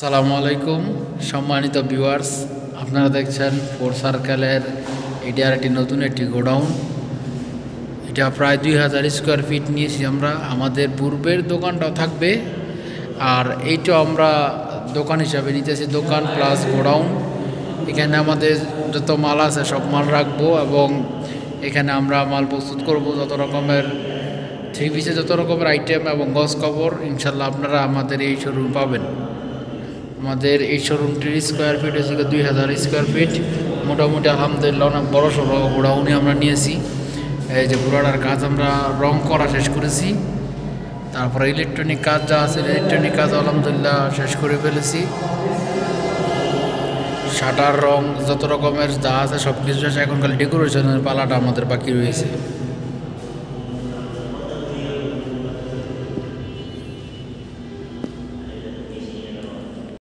আসসালামু আলাইকুম সম্মানিত ভিউয়ার্স, আপনারা দেখছেন ফোর সার্কেলের এটা আর একটি নতুন একটি গোডাউন। এটা প্রায় 2000 স্কোয়ার ফিট নিয়েছি আমরা। আমাদের পূর্বের দোকানটাও থাকবে, আর এইটাও আমরা দোকান হিসাবে নিতেছি, দোকান প্লাস গোডাউন। এখানে আমাদের যত মাল আছে সব মাল রাখবো, এবং এখানে আমরা মাল প্রস্তুত করব যত রকমের থ্রি পিসে যত রকমের আইটেম এবং গজ কভার। ইনশাল্লাহ আপনারা আমাদের এই শোরুম পাবেন। আমাদের এই শোরুমটির স্কোয়ার ফিট হচ্ছে 2000 স্কোয়ার ফিট। মোটামুটি আলহামদুলিল্লাহ অনেক বড় সড়ো গোডাউনে আমরা নিয়েছি। এই যে পুরাটার কাজ আমরা রং করা শেষ করেছি, তারপরে ইলেকট্রনিক কাজ যা আছে ইলেকট্রনিক কাজ আলহামদুলিল্লাহ শেষ করে ফেলেছি। শাটার রং যত রকমের যা আছে সব কিছু শেষ, এখন খালি ডেকোরেশনের পালাটা আমাদের বাকি রয়েছে।